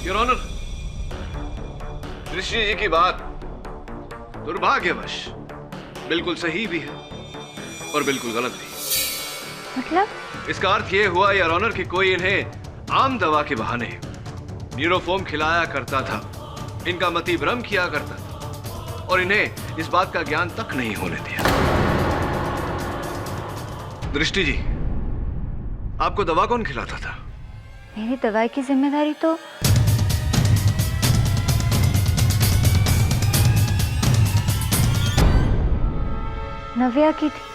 Your honour, दृष्टि जी की बात दुर्भाग्यवश बिल्कुल सही भी है और बिल्कुल गलत भी। मतलब? इसका अर्थ यह हुआ योर ऑनर कि कोई इन्हें आम दवा के बहाने न्यूरोफोम खिलाया करता था, इनका मति भ्रम किया करता था और इन्हें इस बात का ज्ञान तक नहीं होने दिया। दृष्टि जी, आपको दवा कौन खिलाता था? मेरी दवाई की जिम्मेदारी तो नव्या की थी।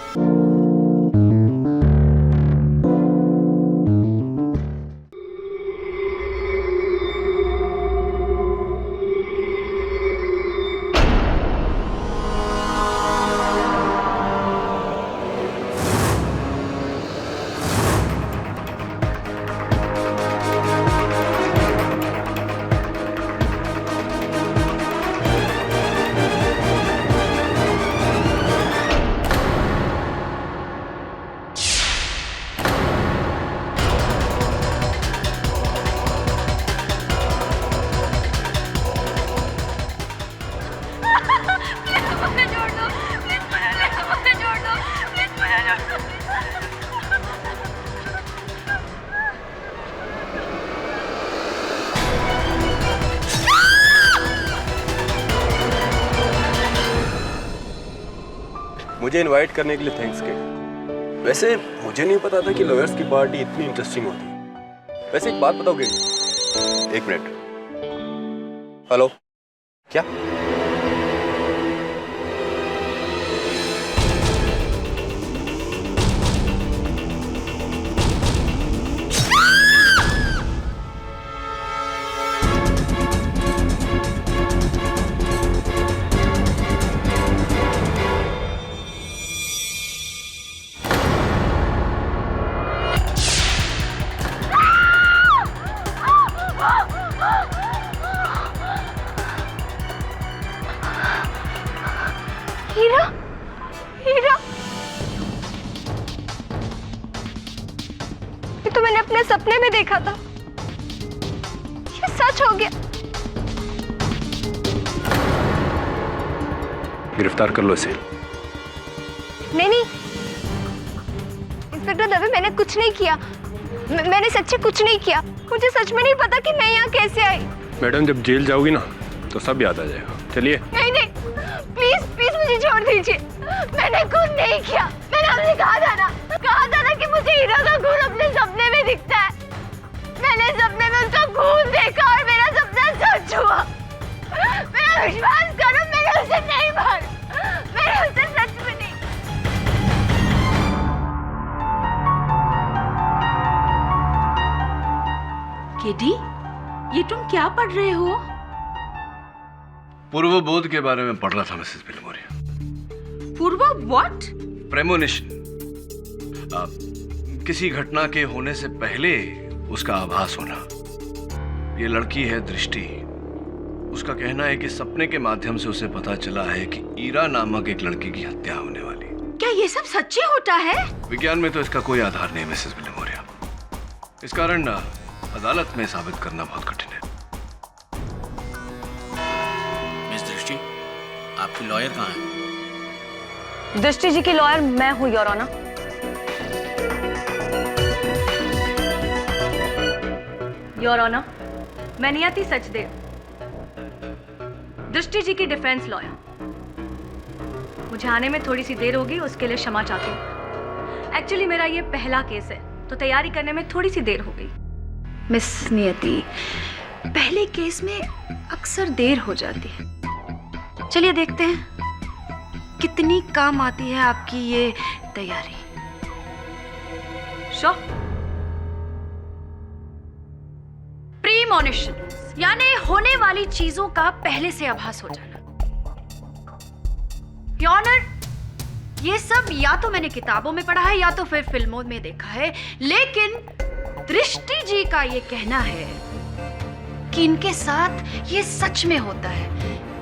मुझे इनवाइट करने के लिए थैंक्स के। वैसे मुझे नहीं पता था कि लॉयर्स की पार्टी इतनी इंटरेस्टिंग होती है। वैसे एक बात बताओगे? एक मिनट। हेलो, क्या? हीरा, हीरा, ये तो मैंने अपने सपने में देखा था। ये सच हो गया। गिरफ्तार कर लो इसे। नहीं, इंस्पेक्टर दवे, मैंने कुछ नहीं किया। मैंने सच्ची कुछ नहीं किया। मुझे सच में नहीं पता कि मैं यहाँ कैसे आई। मैडम, जब जेल जाओगी ना तो सब याद आ जाएगा। चलिए। नहीं, प्लीज प्लीज मुझे छोड़ दीजिए। मैंने कुछ नहीं किया। मैंने आपसे कहा था ना कि मुझे हीरा का खून अपने सपने में दिखता है। मैंने सपने में उसका खून देखा और मेरा सपना सच हुआ। मेरा विश्वास करो, मैंने उसे नहीं मारा। मैंने उसे सच में नहीं। केडी, ये तुम क्या पढ़ रहे हो? पूर्व बोध के बारे में पढ़ रहा था मिसेस बिलमोरिया। पूर्व व्हाट? प्रेमोनिशन। किसी घटना के होने से पहले उसका आभास होना। ये लड़की है दृष्टि। उसका कहना है कि सपने के माध्यम से उसे पता चला है कि ईरा नामक एक लड़की की हत्या होने वाली। क्या ये सब सच्ची होता है? विज्ञान में तो इसका कोई आधार नहीं मिसेस बिलमोरिया। इस कारण अदालत में साबित करना बहुत कठिन है। मिस दृष्टि, आपकी लॉयर कहाँ है? दृष्टि जी की लॉयर मैं हूँ, योर ऑनर। योर ऑनर, मैं नियति सचदेव, दृष्टि जी की डिफेंस लॉयर। मुझे आने में थोड़ी सी देर होगी, उसके लिए क्षमा चाहती हूँ। एक्चुअली मेरा ये पहला केस है तो तैयारी करने में थोड़ी सी देर हो गई। मिस नियति, पहले केस में अक्सर देर हो जाती है। चलिए देखते हैं कितनी काम आती है आपकी ये तैयारी। शो प्रीमोनिशन यानी होने वाली चीजों का पहले से आभास हो जाना। योर ऑनर, ये सब या तो मैंने किताबों में पढ़ा है या तो फिर फिल्मों में देखा है, लेकिन दृष्टि जी का ये कहना है कि इनके साथ ये सच में होता है।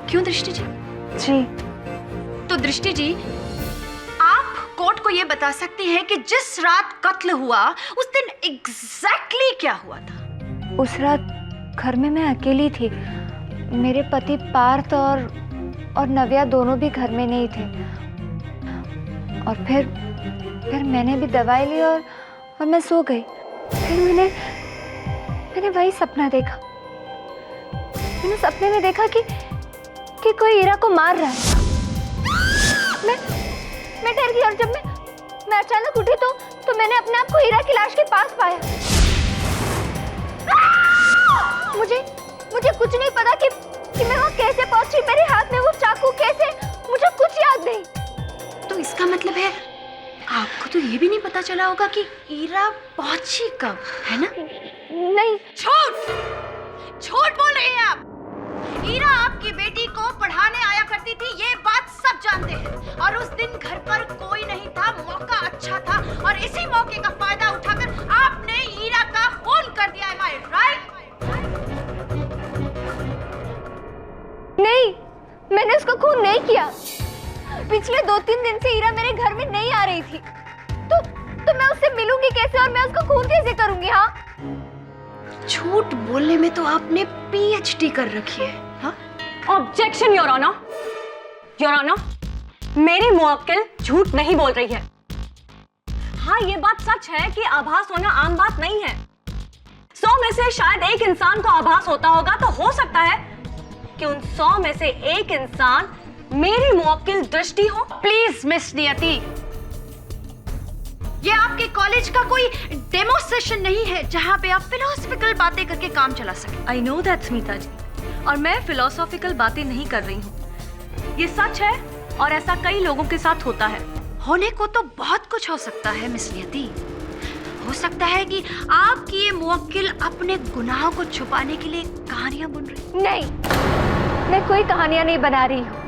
क्यों दृष्टि जी? जी। तो दृष्टि जी, आप कोर्ट को ये बता सकती हैं कि जिस रात कत्ल हुआ उस दिन एग्जैक्टली क्या हुआ था? उस रात घर में मैं अकेली थी। मेरे पति पार्थ और नव्या दोनों भी घर में नहीं थे। और फिर मैंने भी दवाई ली और मैं सो गई। फिर मैंने वही सपना देखा। मैंने सपने में देखा कि कोई ईरा को मार रहा है। मैं डर गई और जब मैं अचानक उठी तो मैंने अपने आप को हीरा की लाश के पास पाया। मुझे कुछ नहीं पता कि मैं वहाँ कैसे पहुंची, मेरे हाथ में वो चाकू कैसे, मुझे कुछ याद नहीं। तो इसका मतलब है आपको तो ये भी नहीं पता चला होगा कि ईरा पहुंची कब, है ना? नहीं। झूठ बोल रही हैं आप। ईरा आपकी बेटी को पढ़ाने आया करती थी, ये बात सब जानते हैं। और उस दिन घर पर कोई नहीं था, मौका अच्छा था और इसी मौके का फायदा उठाकर आपने ईरा का खून कर दिया। Am I right? नहीं, मैंने उसका खून नहीं किया। पिछले 2-3 दिन से ईरा मेरे घर में नहीं आ रही थी। तो मैं उससे मिलूंगी कैसे और मैं उसका खून कैसे करूंगी? हाँ, झूठ बोलने में तो आपने PhD कर रखी है। हाँ? Objection your honour. Your honour, मेरी मुवक्किल झूठ नहीं बोल रही है। हाँ, ये बात सच है कि आभास होना आम बात नहीं है। 100 में से शायद एक इंसान को आभास होता होगा, तो हो सकता है कि उन 100 में से एक इंसान मेरी मुवक्किल दृष्टि हो। प्लीज मिस नियति, ये आपके कॉलेज का कोई डेमो सेशन नहीं है जहां पे आप फिलोसॉफिकल बातें करके काम चला सके। आई नो दैट स्मिता जी, और मैं फिलोसॉफिकल बातें नहीं कर रही हूँ। ये सच है और ऐसा कई लोगों के साथ होता है। होने को तो बहुत कुछ हो सकता है मिस नियति। हो सकता है कि आपकी ये मुवक्किल अपने गुनाहों को छुपाने के लिए कहानियां बुन रही। नहीं, मैं कोई कहानियां नहीं बना रही हूँ।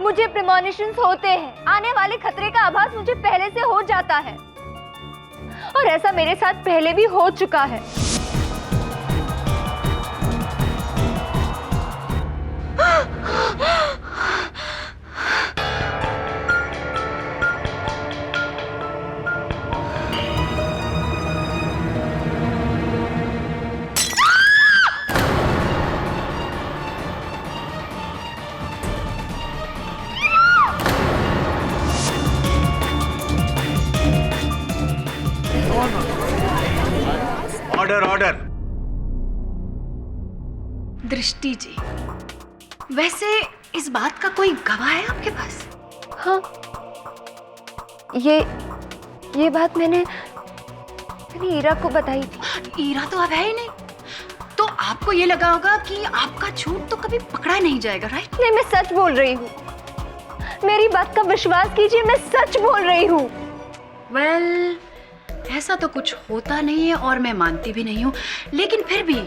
मुझे प्रीमोनिशंस होते हैं। आने वाले खतरे का आभास मुझे पहले से हो जाता है और ऐसा मेरे साथ पहले भी हो चुका है। Order order. दृष्टि जी, वैसे इस बात का कोई गवाह है आपके पास? हाँ, ये बात मैंने ईरा को बताई थी। ईरा तो अब है ही नहीं, तो आपको ये लगा होगा कि आपका झूठ तो कभी पकड़ा नहीं जाएगा, राइट? नहीं, मैं सच बोल रही हूँ। मेरी बात का विश्वास कीजिए, मैं सच बोल रही हूँ। वेल, ऐसा तो कुछ होता नहीं है और मैं मानती भी नहीं हूँ, लेकिन फिर भी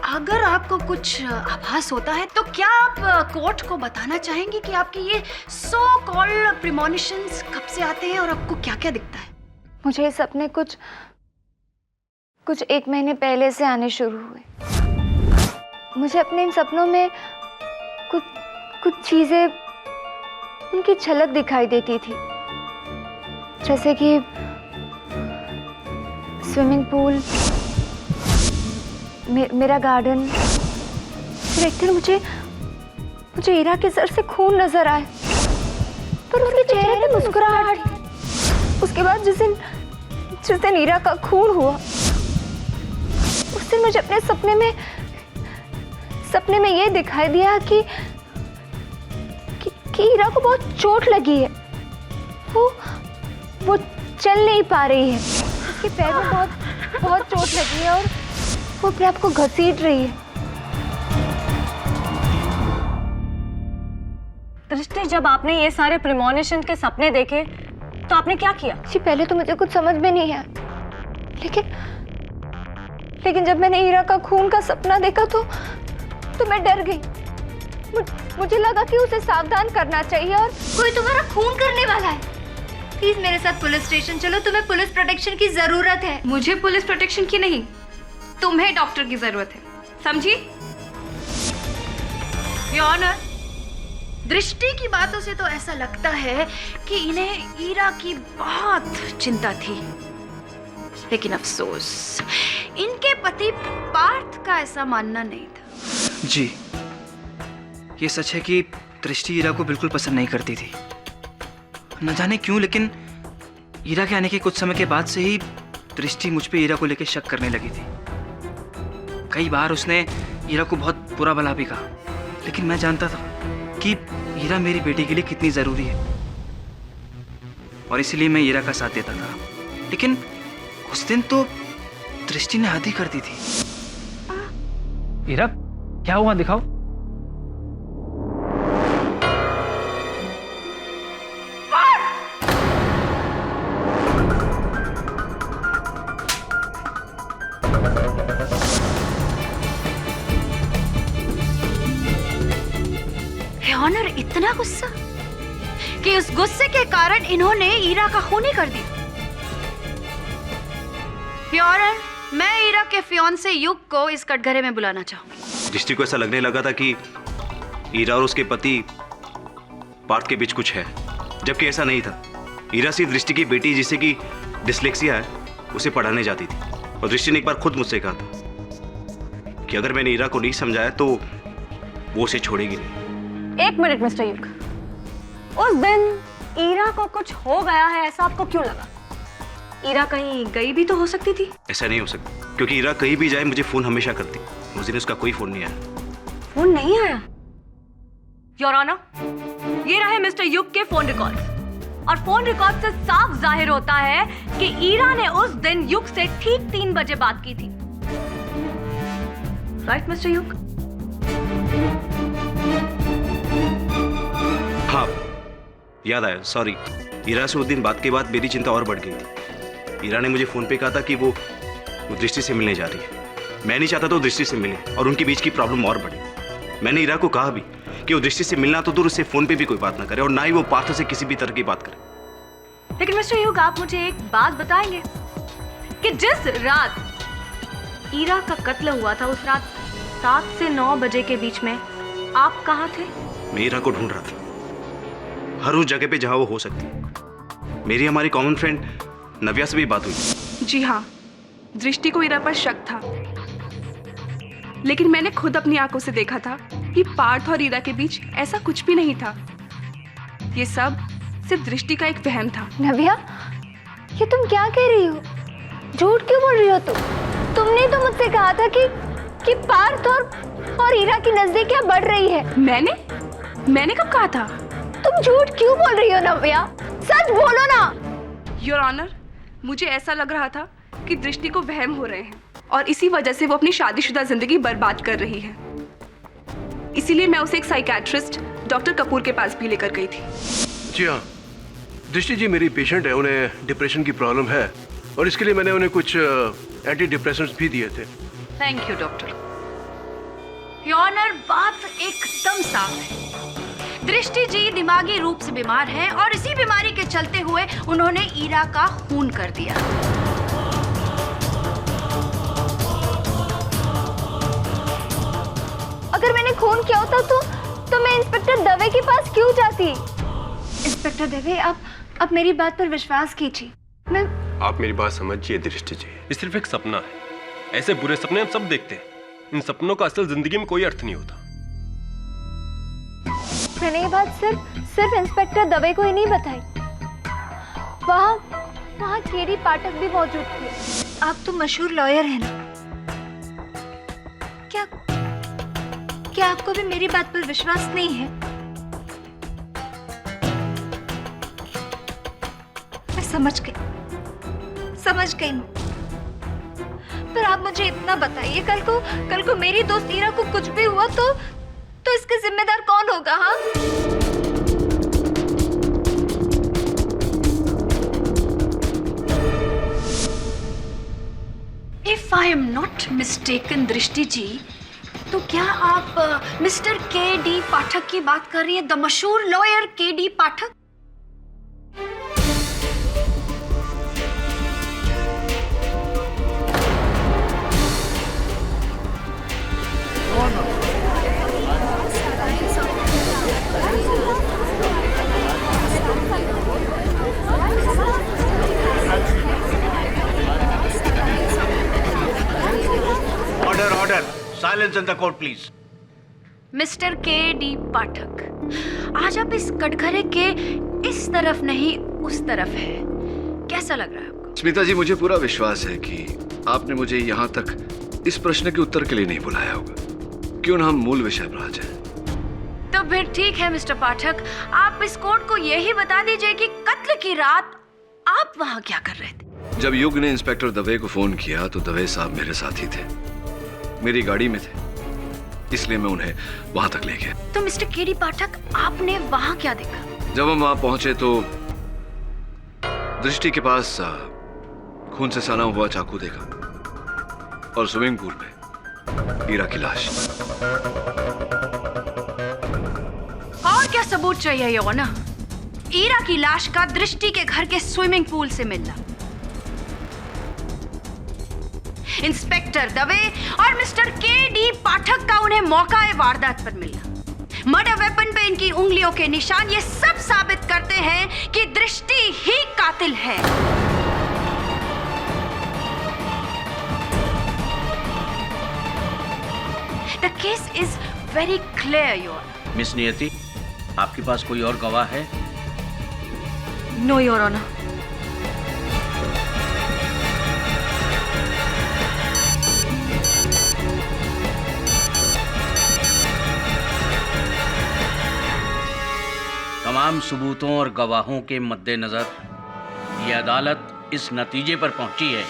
अगर आपको कुछ आभास होता है तो क्या आप कोर्ट को बताना चाहेंगे कि आपके ये सो कॉल्ड प्रीमोनिशंस कब से आते हैं और आपको क्या क्या दिखता है? मुझे ये सपने कुछ 1 महीने पहले से आने शुरू हुए। मुझे अपने इन सपनों में कुछ चीजें, उनकी झलक दिखाई देती थी, जैसे कि स्विमिंग पूल, मेरा गार्डन। फिर एक दिन मुझे ईरा के सर से खून नजर आया, पर उसके चेहरे पे मुस्कुराहट। उसके बाद जिस दिन ईरा का खून हुआ, उस दिन मुझे अपने सपने में ये दिखाई दिया कि ईरा को बहुत चोट लगी है। वो चल नहीं पा रही है। उसके पैर में बहुत चोट लगी है और वो अपने आप को घसीट रही है। दृष्टि, जब आपने ये सारे प्रीमोनिशन के सपने देखे तो आपने क्या किया? जी, पहले तो मुझे कुछ समझ में नहीं आया, लेकिन जब मैंने ईरा का खून का सपना देखा तो मैं डर गई। मुझे लगा कि उसे सावधान करना चाहिए और कोई तुम्हारा खून करने वाला है। प्लीज मेरे साथ पुलिस स्टेशन चलो, तुम्हें पुलिस प्रोटेक्शन की जरूरत है। मुझे पुलिस प्रोटेक्शन की नहीं, तुम्हें डॉक्टर की जरूरत है, समझी? योर ऑनर, दृष्टि की बातों से तो ऐसा लगता है कि इन्हें ईरा की बहुत चिंता थी, लेकिन अफसोस इनके पति पार्थ का ऐसा मानना नहीं था। जी, ये सच है कि दृष्टि ईरा को बिल्कुल पसंद नहीं करती थी। न जाने क्यों, लेकिन ईरा के आने के कुछ समय के बाद से ही दृष्टि मुझ पे ईरा को लेकर शक करने लगी थी। कई बार उसने ईरा को बहुत बुरा भला भी कहा, लेकिन मैं जानता था कि ईरा मेरी बेटी के लिए कितनी ज़रूरी है और इसीलिए मैं ईरा का साथ देता था। लेकिन उस दिन तो दृष्टि ने हद ही कर दी थी। ईरा, क्या हुआ, दिखाओ। ऑनर इतना गुस्सा कि उस गुस्से के कारण इन्होंने ईरा का खून ही कर दिया। ऑनर, मैं ईरा के फियांसे युग को इस कटघरे में बुलाना चाहूंगी। दृष्टि को ऐसा लगने लगा था कि ईरा और उसके पति पार्थ के बीच कुछ है, जबकि ऐसा नहीं था। ईरा सिर्फ दृष्टि की बेटी जिसे कि डिसलेक्सिया है, उसे पढ़ाने जाती थी। और दृष्टि ने एक बार खुद मुझसे कहा था कि अगर मैंने ईरा को नहीं समझाया तो वो उसे छोड़ेगी नहीं। एक मिनट मिस्टर युग, उस दिन ईरा को कुछ हो गया है ऐसा आपको क्यों लगा? ईरा कहीं गई भी तो हो सकती थी। ऐसा नहीं हो सकता, क्योंकि ईरा कहीं भी जाए मुझे फोन हमेशा करती। उस दिन उसका कोई फोन नहीं आया। फोन नहीं आया? योर ऑनर, ये रहे मिस्टर युग के फोन रिकॉर्ड्स, और फोन रिकॉर्ड से साफ जाहिर होता है कि ईरा ने उस दिन युग से ठीक 3 बजे बात की थी। राइट मिस्टर युग? हाँ, याद आया, सॉरी। ईरा से उस दिन बात के बाद मेरी चिंता और बढ़ गई थी। ईरा ने मुझे फोन पे कहा था कि वो दृष्टि से मिलने जा रही है। मैं नहीं चाहता तो दृष्टि से मिले और उनके बीच की प्रॉब्लम और बढ़े। मैंने ईरा को कहा भी कि वो दृष्टि से मिलना तो दूर, उससे फोन पे भी कोई बात ना करे और ना ही वो पार्थ से किसी भी तरह की बात करे। लेकिन मिस्टर युग, आप मुझे एक बात बताएंगे कि जिस रात ईरा का कत्ल हुआ था, उस रात 7 से 9 बजे के बीच में आप कहाँ थे? मैं ईरा को ढूंढ रहा था, हर उस जगह पे जहां वो हो सकती है। मेरी हमारी कॉमन फ्रेंड नव्या से भी बात हुई। जी हाँ, दृष्टि को ईरा पर शक था, लेकिन मैंने खुद अपनी आंखों से देखा था कि पार्थ और ईरा के बीच ऐसा कुछ भी नहीं था। ये सब सिर्फ दृष्टि का एक वहम था। नव्या, ये तुम क्या कह रही हो? झूठ क्यों बोल रही हो तुमने तो मुझसे कहा था कि पार्थ और ईरा की नजदीकियां बढ़ रही है। मैंने कब कहा था? तुम झूठ क्यों बोल रही हो नव्या? सच बोलो ना। योर ऑनर, मुझे ऐसा लग रहा था कि दृष्टि को वहम हो रहे हैं और इसी वजह से वो अपनी शादीशुदा जिंदगी बर्बाद कर रही है। इसीलिए मैं उसे एक साइकियाट्रिस्ट डॉक्टर कपूर के पास भी लेकर गई थी। जी हाँ, दृष्टि जी मेरी पेशेंट है, उन्हें डिप्रेशन की प्रॉब्लम है और इसके लिए मैंने उन्हें कुछ एंटी डिप्रेसेंट्स भी दिए थे। Thank you doctor. ऑनर, बात एकदम साफ है। दृष्टि जी दिमागी रूप से बीमार हैं और इसी बीमारी के चलते हुए उन्होंने ईरा का खून कर दिया। अगर मैंने खून किया होता तो मैं इंस्पेक्टर दवे के पास क्यों जाती? इंस्पेक्टर दवे, आप मेरी बात पर विश्वास कीजिए। आप मेरी बात समझिए दृष्टि जी, ये सिर्फ एक सपना है। ऐसे बुरे सपने हम सब देखते हैं, इन सपनों का असल जिंदगी में कोई अर्थ नहीं होता। मैंने ये बात सिर्फ इंस्पेक्टर दवे को ही नहीं बताई। वहाँ केडी पाठक भी मौजूद थे। आप तो मशहूर लॉयर हैं ना? क्या आपको भी मेरी बात पर विश्वास नहीं है? मैं समझ गई हूँ। पर आप मुझे इतना बताइए, कल को मेरी दोस्त ईरा को कुछ भी हुआ तो इसके जिम्मेदार कौन होगा? हाँ, if I am not mistaken दृष्टि जी, तो क्या आप मिस्टर के.डी. पाठक की बात कर रही हैं? द मशहूर lawyer KD. Pathak? Order order, silence in the court please. Mister KD. Pathak, आज आप इस कटघरे के इस तरफ नहीं उस तरफ है, कैसा लग रहा है आपको? स्मिता जी, मुझे पूरा विश्वास है कि आपने मुझे यहाँ तक इस प्रश्न के उत्तर के लिए नहीं बुलाया होगा। क्यों ना हम मूल विषय पर आ जाएं? तो फिर ठीक है मिस्टर पाठक, आप इस कोर्ट को यही बता दीजिए कि कत्ल की रात आप वहाँ क्या कर रहे थे? जब युग ने इंस्पेक्टर दवे को फोन किया तो दवे साहब मेरे साथ ही थे, मेरी गाड़ी में थे, इसलिए मैं उन्हें वहां तक ले गया। तो मिस्टर के.डी. पाठक, आपने वहाँ क्या देखा? जब हम वहां पहुंचे तो दृष्टि के पास खून से सना हुआ चाकू देखा और स्विमिंग पूल में ईरा की लाश। और क्या सबूत चाहिए योना? ईरा की लाश का दृष्टि के घर के स्विमिंग पूल से मिलना। इंस्पेक्टर दवे और मिस्टर के.डी. पाठक का उन्हें मौका वारदात पर मिलना, मर्डर वेपन पे इनकी उंगलियों के निशान, ये सब साबित करते हैं कि दृष्टि ही कातिल है। The case is very clear, Your Honor. Miss Niyati, आपके पास कोई और गवाह है? No your honour. तमाम सबूतों और गवाहों के मद्देनजर ये अदालत इस नतीजे पर पहुंची है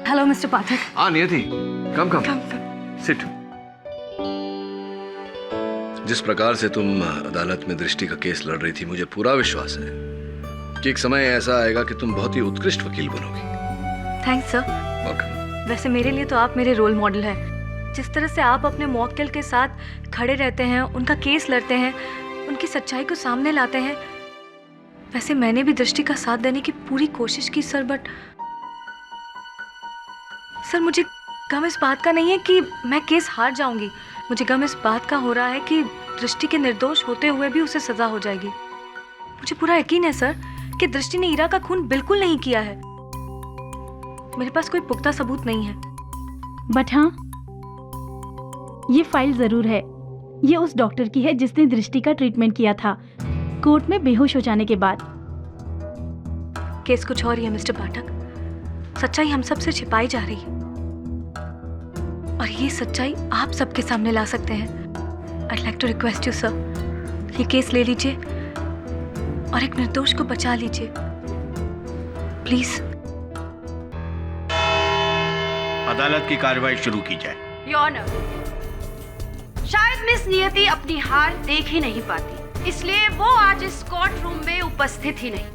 हेलो मिस्टर पाठक। नियति, कम सिट। जिस प्रकार से तुम अदालत में दृष्टि का केस लड़ रही थी, मुझे पूरा विश्वास है कि एक समय ऐसा आएगा कि तुम बहुत ही उत्कृष्ट वकील बनोगी। Thanks sir. वेलकम। वैसे मेरे लिए तो आप मेरे रोल मॉडल हैं। जिस तरह से आप अपने मौक्किल के साथ खड़े रहते हैं, उनका केस लड़ते हैं, उनकी सच्चाई को सामने लाते हैं, वैसे मैंने भी दृष्टि का साथ देने की पूरी कोशिश की सर, बट सर मुझे गम इस बात का नहीं है कि मैं केस हार जाऊंगी। मुझे गम इस बात का हो रहा है कि दृष्टि के निर्दोष होते हुए भी उसे सजा हो जाएगी। मुझे पूरा यकीन है सर कि दृष्टि ने ईरा का खून बिल्कुल नहीं किया है। मेरे पास कोई पुख्ता सबूत नहीं है। बट हाँ, ये फाइल जरूर है। ये उस डॉक्टर की है जिसने दृष्टि का ट्रीटमेंट किया था कोर्ट में बेहोश हो जाने के बाद। केस कुछ और ही है मिस्टर पाठक। सच्चाई हम सब से छिपाई जा रही है और ये सच्चाई आप सबके सामने ला सकते हैं। I'd like to request you sir, ये केस ले लीजिए और एक निर्दोष को बचा लीजिए प्लीज। अदालत की कार्रवाई शुरू की जाए। योर ऑनर, शायद मिस नियति अपनी हार देख ही नहीं पाती, इसलिए वो आज इस कोर्ट रूम में उपस्थित ही नहीं।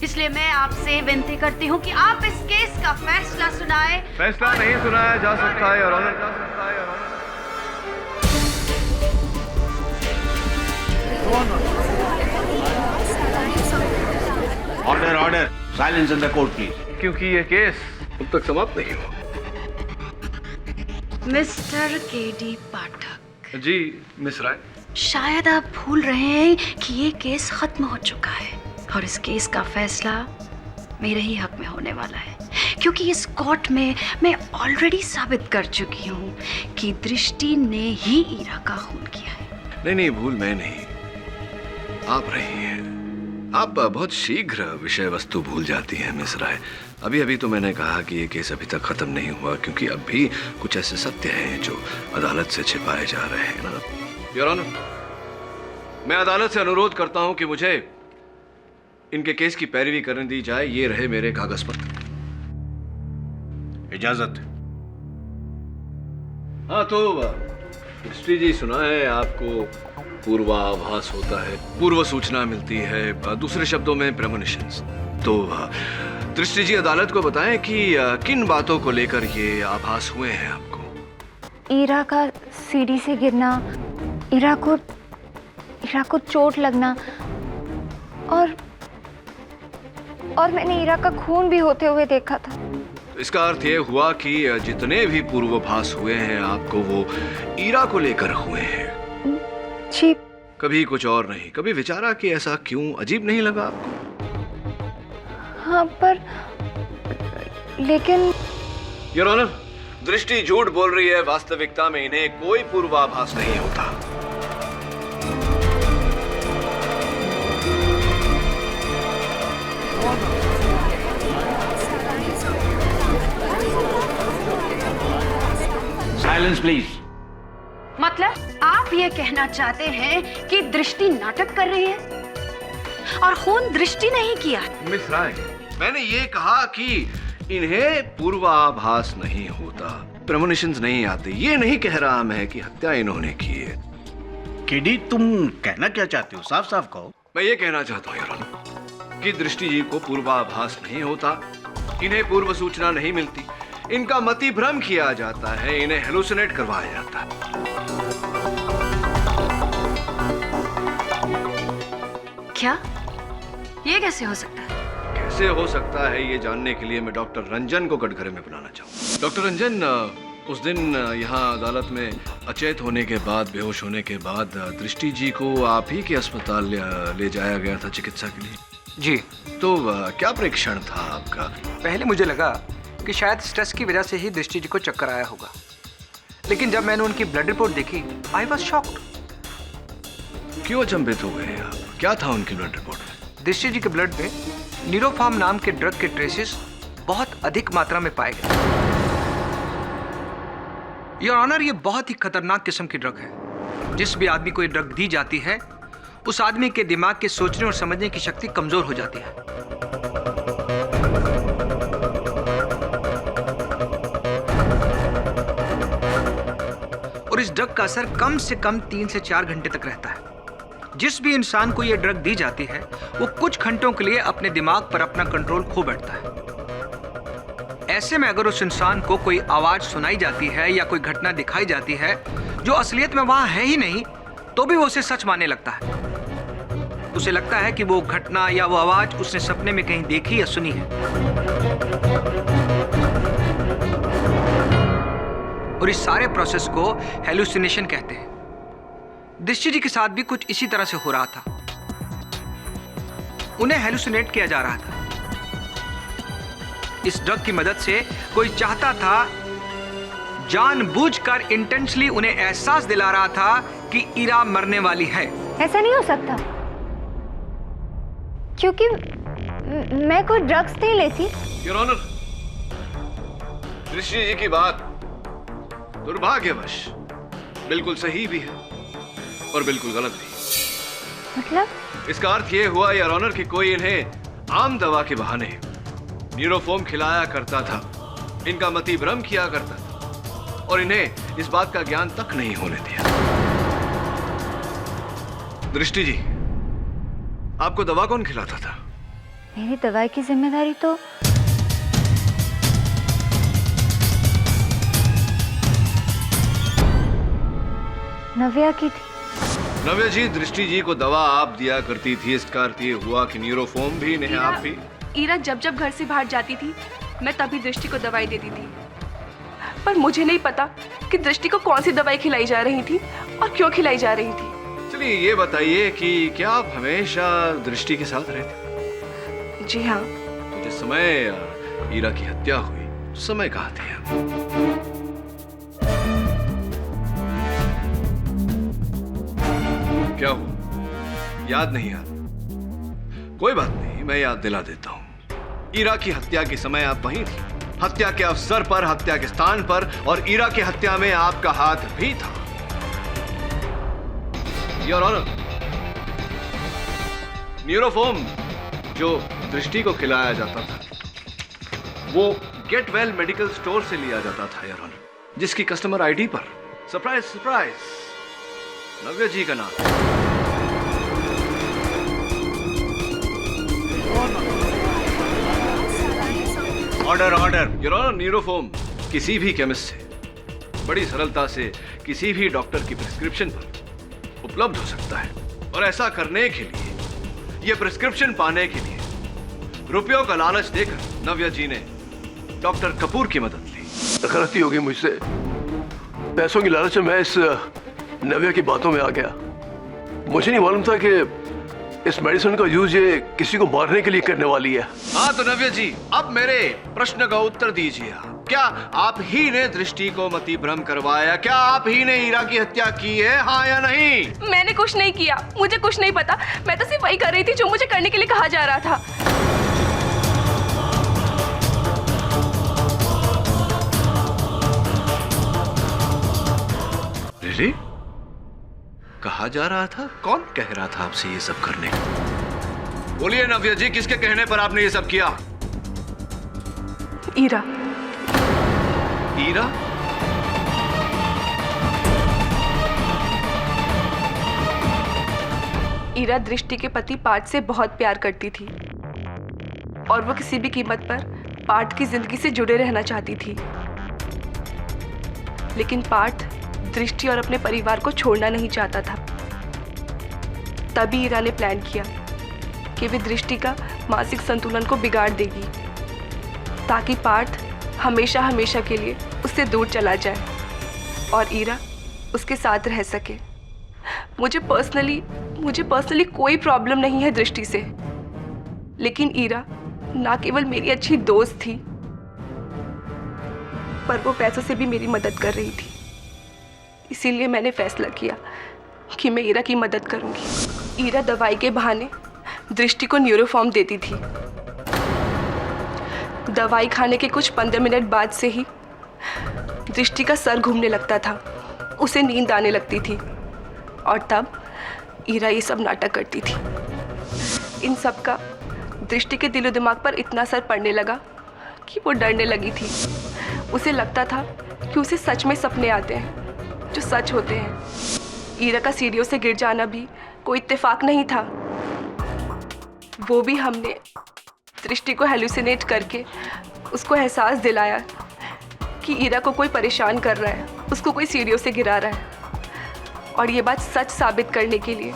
इसलिए मैं आपसे विनती करती हूँ कि आप इस केस का फैसला सुनाएं। फैसला नहीं सुनाया जा सकता है, your honour. Order order, silence in the court please. क्योंकि ये केस अब तक समाप्त नहीं हुआ। Mister KD. Pathak ji miss Rai. शायद आप भूल रहे हैं कि ये केस खत्म हो चुका है और इस केस का फैसला मेरे ही हक में होने वाला है, क्योंकि इस कोर्ट में मैं ऑलरेडी साबित कर चुकी हूँ कि दृष्टि ने ही ईरा का खून किया है। नहीं, भूल मैं नहीं, आप रही हैं। आप बहुत शीघ्र विषय वस्तु भूल जाती हैं मिस राय। अभी अभी तो मैंने कहा कि ये केस अभी तक खत्म नहीं हुआ, क्योंकि अब भी कुछ ऐसे सत्य हैं जो अदालत से छिपाए जा रहे हैं ना। योर ऑनर, मैं अदालत से अनुरोध करता हूं कि मुझे इनके केस की पैरवी करने दी जाए। ये रहे मेरे कागज पत्र। इजाजत। हाँ तो दृष्टि जी, सुना है आपको पूर्वाभास होता है, पूर्व सूचना मिलती है, दूसरे शब्दों में प्रेमोनिशंस। तो दृष्टि जी अदालत को बताएं कि किन बातों को लेकर ये आभास हुए हैं आपको। ईरा का सीढ़ी से गिरना, इरा को चोट लगना और मैंने इरा का खून भी होते हुए देखा था। तो इसका अर्थ ये हुआ कि जितने भी पूर्वाभास हुए हैं आपको वो ईरा को लेकर हुए हैं। जी। कभी कुछ और नहीं, कभी विचारा कि ऐसा क्यों? अजीब नहीं लगा आपको? हाँ, पर लेकिन योर ऑनर, दृष्टि झूठ बोल रही है। वास्तविकता में इन्हें कोई पूर्वाभास नहीं होता। Silence please. मतलब आप ये कहना चाहते हैं कि दृष्टि नाटक कर रही है और खून दृष्टि नहीं किया? मिस राय, मैंने ये कहा कि इन्हें पूर्वाभास नहीं होता, प्रेमोनिशंस नहीं आते। ये नहीं कह रहा मैं कि हत्या इन्होंने की है। किडी, तुम कहना क्या चाहते हो? साफ साफ कहो। मैं ये कहना चाहता हूँ योर ऑनर कि दृष्टि जी को पूर्वाभास नहीं होता, इन्हें पूर्व सूचना नहीं मिलती, इनका मति भ्रम किया जाता है, इन्हें हेलुसिनेट करवाया जाता है। क्या? ये कैसे हो सकता है? कैसे हो सकता है ये जानने के लिए मैं डॉक्टर रंजन को कटघरे में बुलाना चाहूँ। डॉक्टर रंजन, उस दिन यहाँ अदालत में अचेत होने के बाद, बेहोश होने के बाद दृष्टि जी को आप ही के अस्पताल ले जाया गया था चिकित्सा के लिए। जी। तो क्या परीक्षण था आपका? पहले मुझे लगा कि शायद स्ट्रेस की वजह से ही दृष्टि जी को चक्कर आया होगा, लेकिन जब मैंने उनकी ब्लड रिपोर्ट देखी, आई वॉज शॉक्ड। क्यों अचंभित हो गए आप? क्या था उनकी ब्लड रिपोर्ट में? दृष्टि जी के ब्लड में न्यूरोफार्म नाम के ड्रग के ट्रेसेस बहुत अधिक मात्रा में पाए गए। योर ऑनर, ये बहुत ही खतरनाक किस्म की ड्रग है। जिस भी आदमी को ये ड्रग दी जाती है, उस आदमी के दिमाग के सोचने और समझने की शक्ति कमजोर हो जाती है। और इस ड्रग का असर कम से कम 3 से 4 घंटे तक रहता है। जिस भी इंसान को यह ड्रग दी जाती है, वो कुछ घंटों के लिए अपने दिमाग पर अपना कंट्रोल खो बैठता है। ऐसे में अगर उस इंसान को कोई आवाज सुनाई जाती है या कोई घटना दिखाई जाती है जो असलियत में वहां है ही नहीं, तो भी वो उसे सच मानने लगता है। उसे लगता है कि वो घटना या वो आवाज उसने सपने में कहीं देखी या सुनी है। और इस सारे प्रोसेस को हेलुसिनेशन कहते हैं। दृष्टि जी के साथ भी कुछ इसी तरह से हो रहा था। उन्हें हेलुसिनेट किया जा रहा था। इस ड्रग की मदद से कोई चाहता था, जानबूझकर इंटेंशनली उन्हें एहसास दिला रहा था कि इरा मरने वाली है। ऐसा नहीं हो सकता, क्योंकि मैं कोई ड्रग्स नहीं लेती। योर ऑनर, दृष्टि जी की बात दुर्भाग्यवश बिल्कुल सही भी है और बिल्कुल गलत भी। मतलब? इसका अर्थ ये हुआ योर ऑनर कि कोई इन्हें आम दवा के बहाने न्यूरोफॉर्म खिलाया करता था, इनका मति भ्रम किया करता था और इन्हें इस बात का ज्ञान तक नहीं होने दिया। दृष्टि जी, आपको दवा कौन खिलाता था? मेरी दवाई की जिम्मेदारी तो नव्या की थी। नव्या जी, दृष्टि जी को दवा आप दिया करती थी, इसका अर्थ ये हुआ कि न्यूरोफॉर्म भी इन्हें आप भी। ईरा जब जब घर से बाहर जाती थी, मैं तभी दृष्टि को दवाई देती थी। पर मुझे नहीं पता कि दृष्टि को कौन सी दवाई खिलाई जा रही थी और क्यों खिलाई जा रही थी। चलिए ये बताइए कि क्या आप हमेशा दृष्टि के साथ रहते? जी हाँ। तो जिस समय ईरा की हत्या हुई, उस समय कहाँ थे आप? क्या हुआ? याद नहीं याद? कोई बात नहीं, मैं याद दिला देता हूं। ईरा की हत्या के समय आप वहीं थी, हत्या के अवसर पर, हत्या के स्थान पर, और ईरा की हत्या में आपका हाथ भी था। योर ऑनर, न्यूरोफॉर्म जो दृष्टि को खिलाया जाता था, वो गेट वेल मेडिकल स्टोर से लिया जाता था योर ऑनर, जिसकी कस्टमर आईडी पर सरप्राइज सरप्राइज नव्या जी का नाम। Order order. योर ऑनर, न्यूरोफॉर्म किसी भी केमिस्ट से बड़ी सरलता से किसी भी डॉक्टर की प्रिस्क्रिप्शन पर उपलब्ध हो सकता है, और ऐसा करने के लिए, ये प्रिस्क्रिप्शन पाने के लिए रुपयों का लालच देकर नव्या जी ने डॉक्टर कपूर की मदद ली। गलती हो गई मुझसे। पैसों की लालच में मैं इस नव्या की बातों में आ गया। मुझे नहीं मालूम था कि इस मेडिसिन का यूज ये किसी को मारने के लिए करने वाली है। हाँ तो नव्या जी, अब मेरे प्रश्न का उत्तर दीजिए। क्या आप ही ने दृष्टि को मति भ्रम करवाया? क्या आप ही ने ईरा की हत्या की है, हाँ या नहीं? मैंने कुछ नहीं किया, मुझे कुछ नहीं पता। मैं तो सिर्फ वही कर रही थी जो मुझे करने के लिए कहा जा रहा था। रियली? कहा जा रहा था? कौन कह रहा था आपसे ये सब करने को? बोलिए नव्या जी, किसके कहने पर आपने ये सब किया? ईरा। ईरा? ईरा दृष्टि के पति पार्थ से बहुत प्यार करती थी और वो किसी भी कीमत पर पार्थ की जिंदगी से जुड़े रहना चाहती थी। लेकिन पार्थ दृष्टि और अपने परिवार को छोड़ना नहीं चाहता था। तभी ईरा ने प्लान किया कि वे दृष्टि का मानसिक संतुलन को बिगाड़ देगी ताकि पार्थ हमेशा हमेशा के लिए उससे दूर चला जाए और ईरा उसके साथ रह सके। मुझे पर्सनली कोई प्रॉब्लम नहीं है दृष्टि से, लेकिन ईरा ना केवल मेरी अच्छी दोस्त थी, पर वो पैसों से भी मेरी मदद कर रही थी। इसीलिए मैंने फैसला किया कि मैं ईरा की मदद करूंगी। ईरा दवाई के बहाने दृष्टि को न्यूरोफॉर्म देती थी। दवाई खाने के कुछ 15 मिनट बाद से ही दृष्टि का सर घूमने लगता था, उसे नींद आने लगती थी और तब ईरा ये सब नाटक करती थी। इन सब का दृष्टि के दिलो दिमाग पर इतना असर पड़ने लगा कि वो डरने लगी थी। उसे लगता था कि उसे सच में सपने आते हैं जो सच होते हैं। ईरा का सीढ़ियों से गिर जाना भी कोई इत्तेफाक नहीं था, वो भी हमने दृष्टि को हेलुसिनेट करके उसको एहसास दिलाया कि ईरा को कोई परेशान कर रहा है, उसको कोई सीढ़ियों से गिरा रहा है। और ये बात सच साबित करने के लिए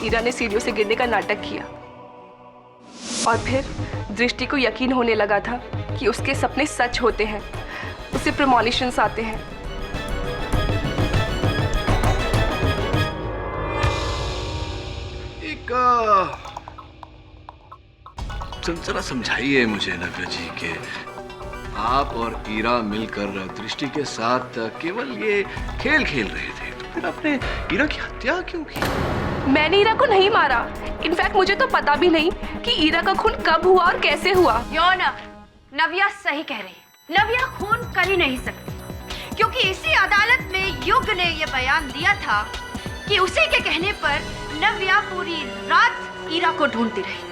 ईरा ने सीढ़ियों से गिरने का नाटक किया और फिर दृष्टि को यकीन होने लगा था कि उसके सपने सच होते हैं, उसे प्रेमोनिशंस आते हैं। जरा समझाइए मुझे नव्या जी के आप और ईरा मिलकर दृष्टि के साथ केवल ये खेल खेल रहे थे, तो फिर आपने ईरा की हत्या क्यों की? मैंने ईरा को नहीं मारा। इनफैक्ट मुझे तो पता भी नहीं कि ईरा का खून कब हुआ और कैसे हुआ। नव्या सही कह रही है। नव्या खून कर ही नहीं सकती, क्योंकि इसी अदालत में युग ने यह बयान दिया था कि उसी के कहने पर नव्या पूरी रात ईरा को ढूंढती रही।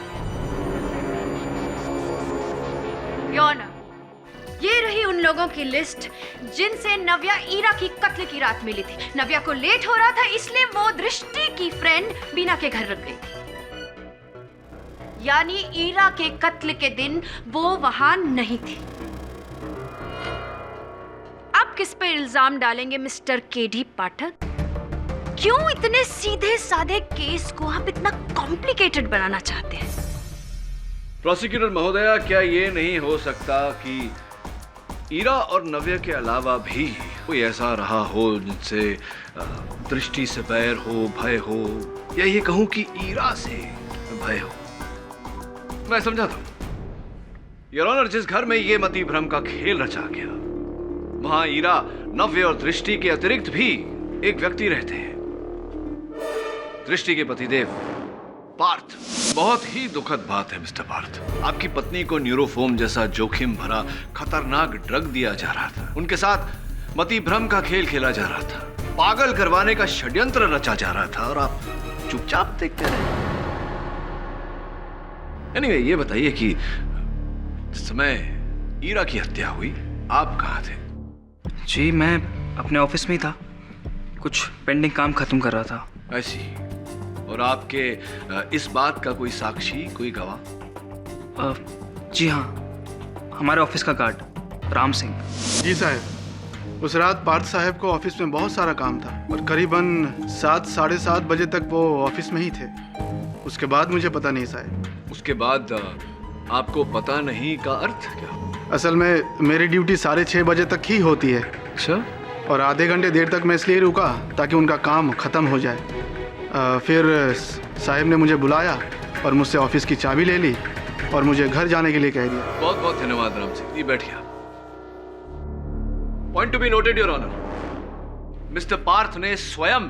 ये रही उन लोगों की लिस्ट जिनसे नव्या ईरा की कत्ल की रात मिली थी। नव्या को लेट हो रहा था, इसलिए वो दृष्टि की फ्रेंड बीना के घर रुक गई थी। यानी ईरा के कत्ल के दिन वो वहां नहीं थी। अब किस पे इल्जाम डालेंगे मिस्टर केडी पाठक? क्यों इतने सीधे साधे केस को आप इतना कॉम्प्लिकेटेड बनाना चाहते हैं? प्रोसिक्यूटर महोदया, क्या ये नहीं हो सकता कि ईरा और नव्या के अलावा भी कोई ऐसा रहा हो जिनसे दृष्टि से बैर हो, भय हो, या ये कहूं कि ईरा से भय हो? मैं समझाता हूं। योर ऑनर, जिस घर में ये मति भ्रम का खेल रचा गया, वहां ईरा, नव्या और दृष्टि के अतिरिक्त भी एक व्यक्ति रहते हैं, दृष्टि के पतिदेव पार्थ। बहुत ही दुखद बात है मिस्टर पार्थ, आपकी पत्नी को न्यूरोफॉर्म जैसा जोखिम भरा खतरनाक ड्रग दिया जा रहा था, उनके साथ मति भ्रम का खेल खेला जा रहा था, पागल करवाने का षड्यंत्र रचा जा रहा था, और आप चुपचाप देखते रहे। एनीवे, ये बताइए कि जिस समय ईरा की हत्या हुई आप कहाँ थे? जी मैं अपने ऑफिस में ही था, कुछ पेंडिंग काम खत्म कर रहा था। ऐसी? और आपके इस बात का कोई साक्षी, कोई गवाह? जी हाँ, हमारे ऑफिस का गार्ड राम सिंह। जी साहब, उस रात पार्थ साहब को ऑफिस में बहुत सारा काम था और करीबन 7 साढ़े 7 बजे तक वो ऑफिस में ही थे। उसके बाद मुझे पता नहीं साहब। उसके बाद आपको पता नहीं का अर्थ क्या? असल में मेरी ड्यूटी 6:30 बजे तक ही होती है। अच्छा। और आधे घंटे देर तक मैं इसलिए रुका ताकि उनका काम ख़त्म हो जाए। फिर साहब ने मुझे बुलाया और मुझसे ऑफिस की चाबी ले ली और मुझे घर जाने के लिए कह दिया। बहुत बहुत धन्यवाद राम सिंह। ये बैठिए। Point to be noted your honour, mister Parth ने स्वयं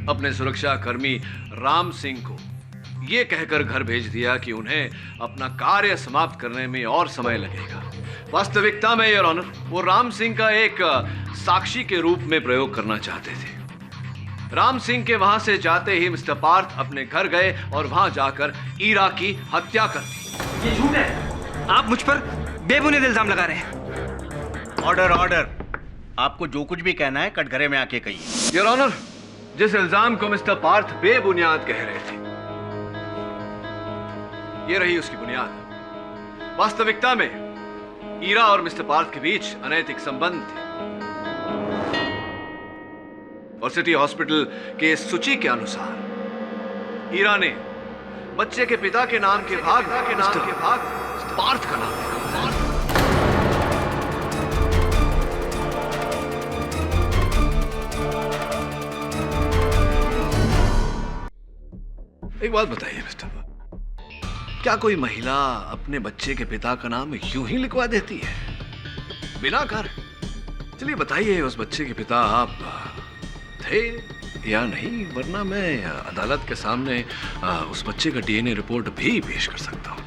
अपने सुरक्षा कर्मी राम सिंह को यह कहकर घर भेज दिया कि उन्हें अपना कार्य समाप्त करने में और समय लगेगा। वास्तविकता में योर ऑनर, वो राम सिंह का एक साक्षी के रूप में प्रयोग करना चाहते थे। राम सिंह के वहां से जाते ही मिस्टर पार्थ अपने घर गए और वहां जाकर ईरा की हत्या कर दी। ये झूठ है। आप मुझ पर बेबुनियाद इल्जाम लगा रहे हैं। Order order. आपको जो कुछ भी कहना है कटघरे में आके कहिए। योर ऑनर, जिस इल्जाम को मिस्टर पार्थ बेबुनियाद कह रहे थे, ये रही उसकी बुनियाद। वास्तविकता में ईरा और मिस्टर पार्थ के बीच अनैतिक संबंध थे और सिटी हॉस्पिटल के सूची के अनुसार ईरा ने बच्चे के पिता के नाम के भाग पार्थ का नाम लिखा। एक बात बताइए मिस्टर, क्या कोई महिला अपने बच्चे के पिता का नाम यूं ही लिखवा देती है बिना कारण? चलिए बताइए, उस बच्चे के पिता आप थे या नहीं, वरना मैं अदालत के सामने उस बच्चे का डीएनए रिपोर्ट भी पेश कर सकता हूं।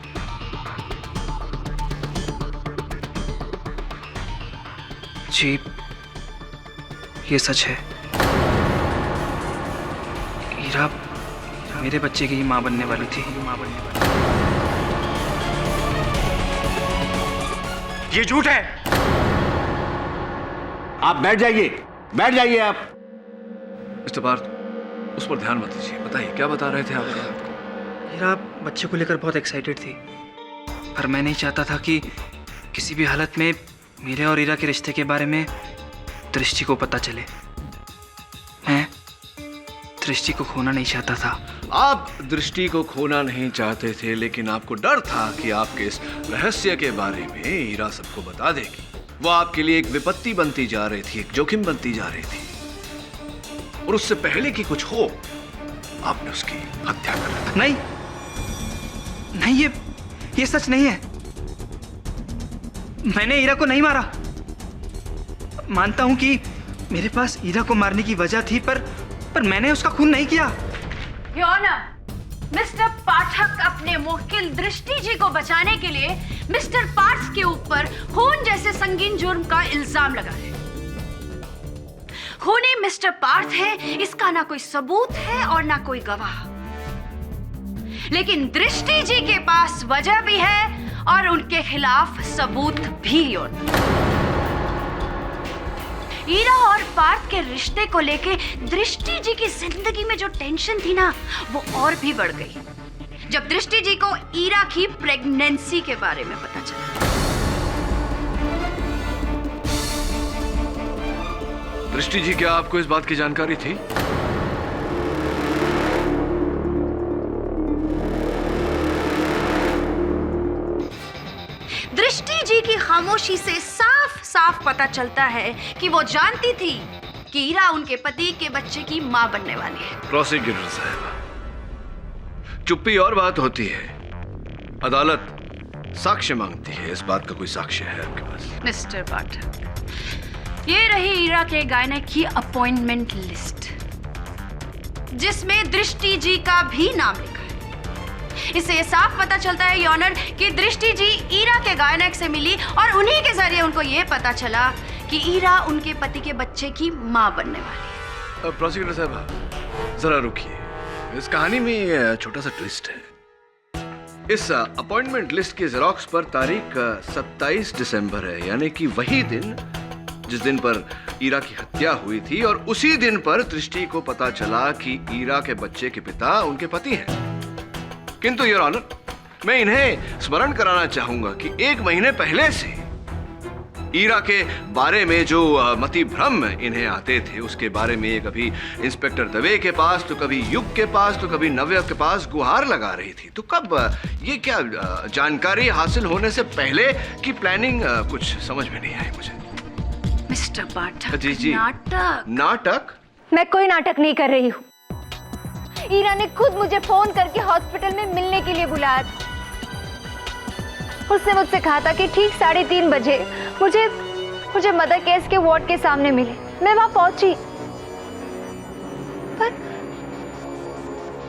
जी, ये सच है। ईरा मेरे बच्चे की माँ बनने वाली थी। ये झूठ है। आप बैठ जाइए आप। मिस्टर पार्थ, उस पर ध्यान मत दीजिए। बताइए क्या बता रहे थे आप? ईरा बच्चे को लेकर बहुत एक्साइटेड थी, पर मैं नहीं चाहता था कि किसी भी हालत में मेरे और ईरा के रिश्ते के बारे में दृष्टि को पता चले। मैं दृष्टि को खोना नहीं चाहता था। आप दृष्टि को खोना नहीं चाहते थे, लेकिन आपको डर था कि आपके इस रहस्य के बारे में ईरा सबको बता देगी। वो आपके लिए एक विपत्ति बनती जा रही थी, एक जोखिम बनती जा रही थी, और उससे पहले कि कुछ हो आपने उसकी हत्या कर दी। नहीं, ये सच नहीं है। मैंने ईरा को नहीं मारा। मानता हूं कि मेरे पास ईरा को मारने की वजह थी, पर मैंने उसका खून नहीं किया। योर ऑनर, मिस्टर पाठक अपने मुवक्किल दृष्टि जी को बचाने के लिए मिस्टर पार्थ के ऊपर खून जैसे संगीन जुर्म का इल्जाम लगा है। खूनी मिस्टर पार्थ है, इसका ना कोई सबूत है और ना कोई गवाह, लेकिन दृष्टि जी के पास वजह भी है और उनके खिलाफ सबूत भी। ईरा और पार्थ के रिश्ते को लेके दृष्टि जी की जिंदगी में जो टेंशन थी ना, वो और भी बढ़ गई जब दृष्टि जी को ईरा की प्रेगनेंसी के बारे में पता चला। दृष्टि जी, क्या आपको इस बात की जानकारी थी? दृष्टि जी की खामोशी से साफ साफ पता चलता है कि वो जानती थी कि ईरा उनके पति के बच्चे की मां बनने वाली है। प्रोसिक्यूटर साहब, चुप्पी और बात होती है, अदालत साक्ष्य मांगती है। इस बात का कोई साक्ष्य है आपके पास? मिस्टर पाठक, ये रही ईरा के गायने की अपॉइंटमेंट लिस्ट, जिसमें दृष्टि जी का भी नाम लिखा है। इससे साफ पता चलता है योर ऑनर कि दृष्टि जी ईरा के गायनक से मिली और उन्हीं के जरिए उनको ये पता चला कि ईरा उनके पति के बच्चे की मां बनने वाली है। प्रोसिक्यूटर साहब जरा रुकिए, इस कहानी में छोटा सा ट्विस्ट है। इस अपॉइंटमेंट लिस्ट की जेरोक्स पर तारीख 27 दिसंबर है, यानी कि वही दिन जिस दिन पर ईरा की हत्या हुई थी, और उसी दिन पर दृष्टि को पता चला कि ईरा के बच्चे के पिता उनके पति हैं। किंतु योर ऑनर, मैं इन्हें स्मरण कराना चाहूंगा कि 1 महीने पहले से ईरा के बारे में जो मति भ्रम इन्हें आते थे उसके बारे में ये कभी इंस्पेक्टर दवे के पास तो कभी युग के पास तो कभी नव्या के पास गुहार लगा रही थी। तो कब ये क्या जानकारी हासिल होने से पहले की प्लानिंग कुछ समझ में नहीं आई मुझे। मिस्टर पाठक, जी जी, नाटक नाटक? मैं कोई नाटक नहीं कर रही हूँ। ईरा ने खुद मुझे फोन करके हॉस्पिटल में मिलने के लिए बुलाया था। उसने मुझसे कहा था कि ठीक 3:30 बजे मुझे मदर केस के वार्ड के सामने मिले। मैं वहां पहुंची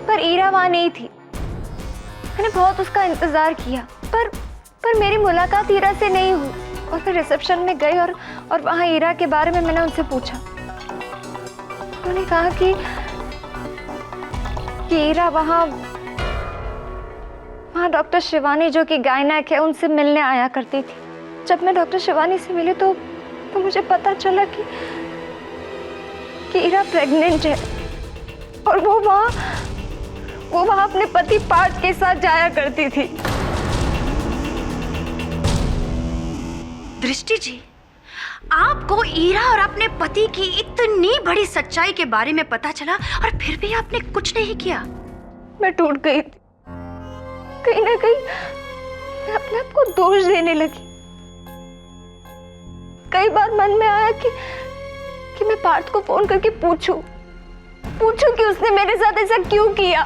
पर ईरा वहां नहीं थी। मैंने बहुत उसका इंतजार किया पर मेरी मुलाकात ईरा से नहीं हुई। और फिर रिसेप्शन में गई और वहां ईरा के बारे में मैंने उनसे पूछा। उन्होंने कहा कि ईरा वहां डॉक्टर शिवानी जो कि गायनेक है उनसे मिलने आया करती थी। जब मैं डॉक्टर शिवानी से मिली तो मुझे पता चला कि ईरा प्रेग्नेंट है और वो वहां अपने पति पार्थ के साथ जाया करती थी। दृष्टि जी, आपको ईरा और अपने पति की इतनी बड़ी सच्चाई के बारे में पता चला और फिर भी आपने कुछ नहीं किया। मैं टूट गई थी। कहीं ना कहीं मैं अपने आप को दोष देने लगी। कई बार मन में आया कि मैं पार्थ को फोन करके पूछूं कि उसने मेरे साथ ऐसा क्यों किया,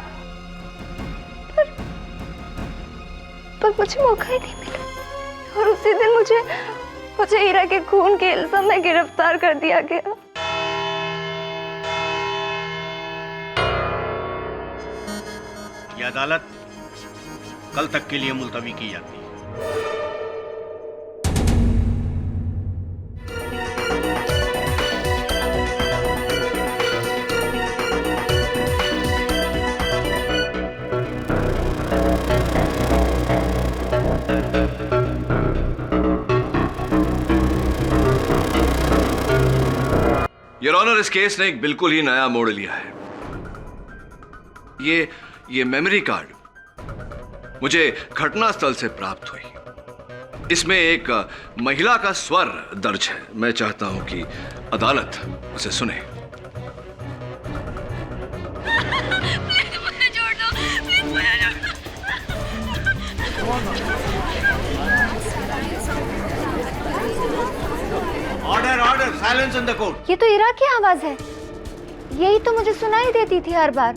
पर मुझे मौका ही नहीं मिला। और उसी दिन मुझे ईरा के खून के इल्जाम में गिरफ्तार कर दिया गया। यह अदालत कल तक के लिए मुलतवी की जाती है। योर ऑनर, इस केस ने एक बिल्कुल ही नया मोड़ लिया है। ये मेमोरी कार्ड मुझे घटनास्थल से प्राप्त हुई। इसमें एक महिला का स्वर दर्ज है। मैं चाहता हूं कि अदालत उसे सुने। Order order, silence in the court. ये तो ईरा की आवाज है। यही तो मुझे सुनाई देती थी हर बार।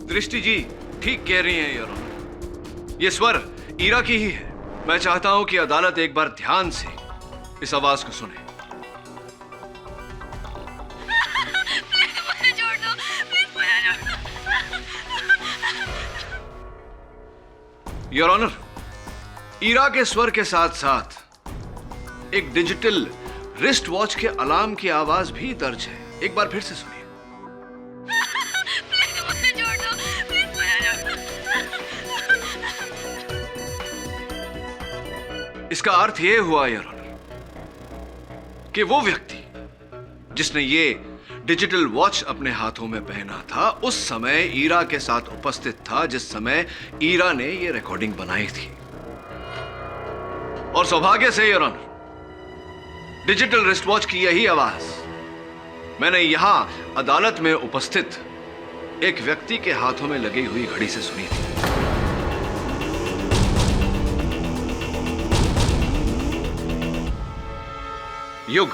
दृष्टि जी ठीक कह रही हैं योर ऑनर, ये स्वर ईरा की ही है। मैं चाहता हूं कि अदालत एक बार ध्यान से इस आवाज को सुने। योर ऑनर, ईरा के स्वर के साथ साथ एक डिजिटल रिस्ट वॉच के अलार्म की आवाज भी दर्ज है। एक बार फिर से सुनिए। इसका अर्थ यह हुआ योर ऑनर कि वो व्यक्ति जिसने ये डिजिटल वॉच अपने हाथों में पहना था उस समय ईरा के साथ उपस्थित था जिस समय ईरा ने ये रिकॉर्डिंग बनाई थी। और सौभाग्य से your honour, digital wrist watch की यही आवाज मैंने यहां अदालत में उपस्थित एक व्यक्ति के हाथों में लगी हुई घड़ी से सुनी थी। युग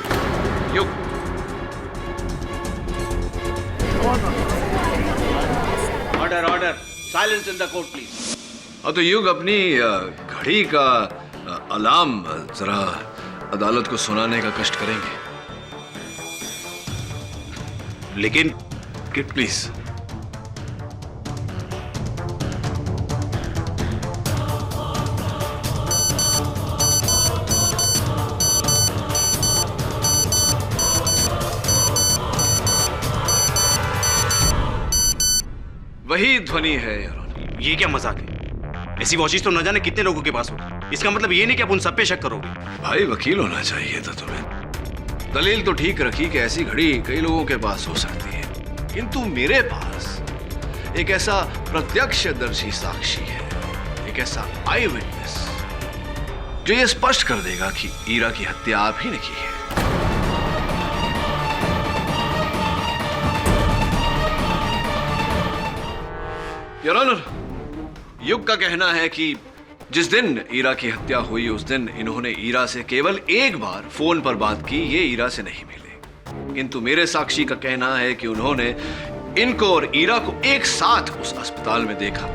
order order, silence in the court please. तो युग अपनी घड़ी का अलार्म जरा अदालत को सुनाने का कष्ट करेंगे। लेकिन किट प्लीज। वही ध्वनि है यार। ये क्या मजाक है? ऐसी वॉचेस तो न जाने कितने लोगों के पास होगी। इसका मतलब ये नहीं कि आप उन सब पे शक करोगे। भाई वकील होना चाहिए था तुम्हें। दलील तो ठीक रखी कि ऐसी घड़ी कई लोगों के पास हो सकती है, किंतु मेरे पास एक ऐसा प्रत्यक्षदर्शी साक्षी है, एक ऐसा आई विटनेस जो ये स्पष्ट कर देगा कि ईरा की हत्या आप ही ने की है। योर ऑनर, युग का कहना है कि जिस दिन ईरा की हत्या हुई उस दिन इन्होंने ईरा से केवल एक बार फोन पर बात की, ये ईरा से नहीं मिले। किंतु मेरे साक्षी का कहना है कि उन्होंने इनको और ईरा को एक साथ उस अस्पताल में देखा।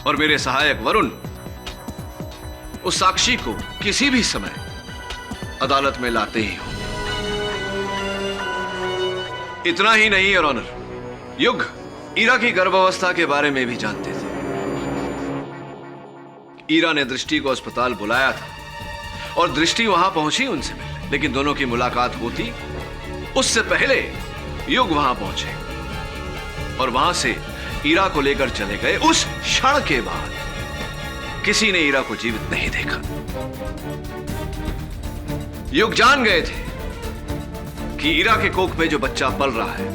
और मेरे सहायक वरुण उस साक्षी को किसी भी समय अदालत में लाते ही हो। इतना ही नहीं योर ऑनर, युग ईरा की गर्भावस्था के बारे में भी जानते थे। ईरा ने दृष्टि को अस्पताल बुलाया था और दृष्टि वहां पहुंची उनसे मिलने, लेकिन दोनों की मुलाकात होती उससे पहले युग वहां पहुंचे और वहां से ईरा को लेकर चले गए। उस क्षण के बाद किसी ने ईरा को जीवित नहीं देखा। युग जान गए थे कि ईरा के कोख में जो बच्चा पल रहा है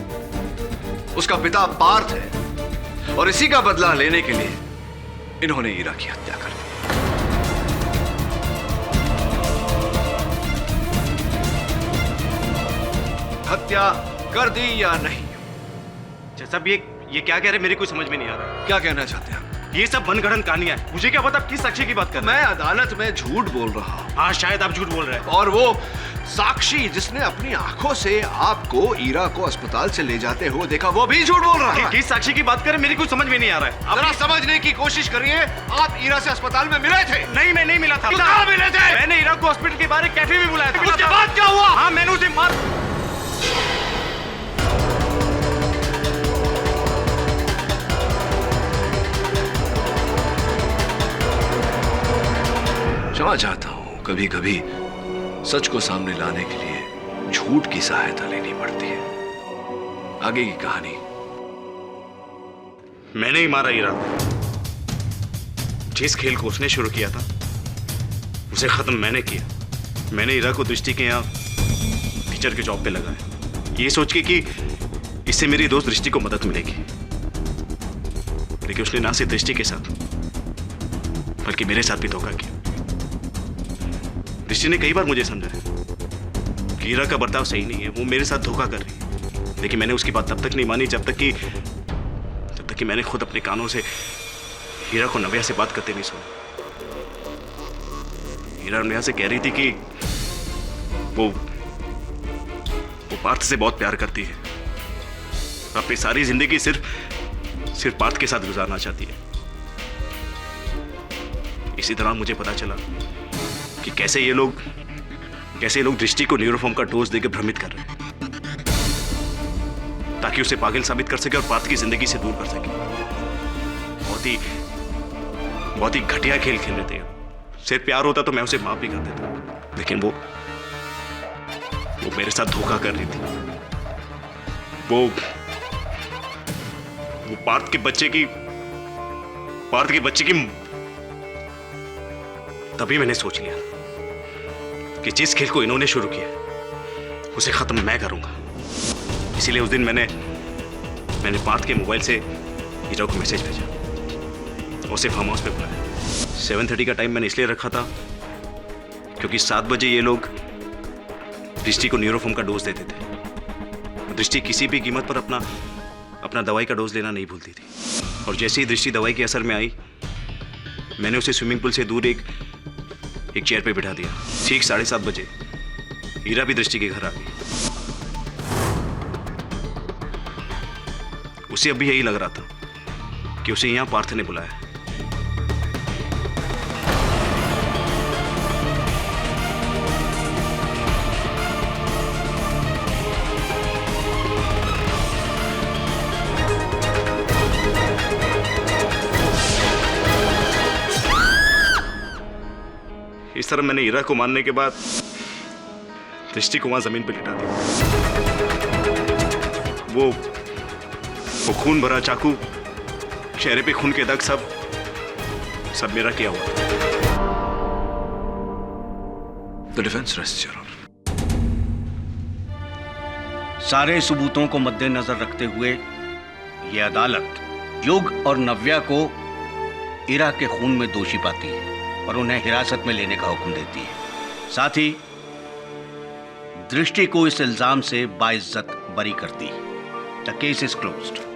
उसका पिता पार्थ है और इसी का बदला लेने के लिए इन्होंने ईरा की हत्या कर दी। हत्या कर दी या नहीं? साहब ये क्या कह रहे, मेरी कुछ समझ में नहीं आ रहा। क्या कहना चाहते हैं? ये सब मनगढ़ंत कहानियां हैं। मुझे क्या पता आप किस साक्षी की बात कर रहे हैं? मैं अदालत में झूठ बोल रहा हूं। हाँ, शायद आप झूठ बोल रहे हैं। और वो साक्षी जिसने अपनी आंखों से आपको ईरा को अस्पताल से ले जाते हुए देखा, वो भी झूठ बोल रहा है। किस साक्षी की बात करें, मेरी कुछ समझ में नहीं आ रहा है। जरा समझने की कोशिश करिए। आप ईरा से अस्पताल में मिले थे? नहीं, मैं नहीं मिला था। कहाँ मिले थे? मैंने ईरा को हॉस्पिटल के बाहर कैफे में बुलाया था। उसके बाद क्या हुआ? हाँ, मैंने उसे मार क्षमा चाहता हूं, कभी कभी सच को सामने लाने के लिए झूठ की सहायता लेनी पड़ती है। आगे की कहानी। मैंने ही मारा ईरा को। जिस खेल को उसने शुरू किया था उसे खत्म मैंने किया। मैंने ईरा को दृष्टि के यहाँ टीचर के जॉब पे लगाया, ये सोच के कि इससे मेरी दोस्त दृष्टि को मदद मिलेगी। लेकिन उसने ना सिर्फ दृष्टि के साथ बल्कि मेरे साथ भी धोखा किया। दृष्टि ने कई बार मुझे समझाया कि ईरा का बर्ताव सही नहीं है, वो मेरे साथ धोखा कर रही है। लेकिन मैंने उसकी बात तब तक नहीं मानी जब तक कि मैंने खुद अपने कानों से हीरा को नव्या से बात करते नहीं सुना। हीरा नव्या से कह रही थी कि वो पार्थ से बहुत प्यार करती है, अपनी सारी जिंदगी सिर्फ पार्थ के साथ गुजारना चाहती है। इसी तरह मुझे पता चला कि कैसे ये लोग दृष्टि को न्यूरोफॉर्म का डोज देकर भ्रमित कर रहे हैं ताकि उसे पागल साबित कर सके और पार्थ की जिंदगी से दूर कर सके। बहुत ही घटिया खेल खेल रहे थे। सिर्फ प्यार होता तो मैं उसे माफ भी कर देता, लेकिन वो मेरे साथ धोखा कर रही थी। वो पार्थ के बच्चे की तभी मैंने सोच लिया कि जिस खेल को इन्होंने शुरू किया उसे खत्म मैं करूंगा। इसीलिए उस दिन मैंने पार्थ के मोबाइल से हीरा को मैसेज भेजा, उसे फार्म हाउस पे बुलाया। 7:30 का टाइम मैंने इसलिए रखा था क्योंकि 7 बजे ये लोग दृष्टि को न्यूरोफॉर्म का डोज देते थे। दृष्टि किसी भी कीमत पर अपना दवाई का डोज लेना नहीं भूलती थी। और जैसे ही दृष्टि dवाई के असर में आई, मैंने उसे स्विमिंग पूल से दूर एक चेयर पे बिठा दिया। ठीक 7:30 बजे हीरा भी दृष्टि के घर आ गई। उसे अभी यही लग रहा था कि उसे यहां पार्थ ने बुलाया। इस तरह मैंने हीरा को मारने के बाद दृष्टि को वहां जमीन पर लिटा दिया। वो खून भरा चाकू, चेहरे पे खून के दाग, सब मेरा किया हुआ। The defense rests, Your Honor. सारे सबूतों को मद्देनजर रखते हुए यह अदालत युग और नव्या को इरा के खून में दोषी पाती है और उन्हें हिरासत में लेने का हुक्म देती है। साथ ही दृष्टि को इस इल्जाम से बाइज्जत बरी करती है। The case is closed.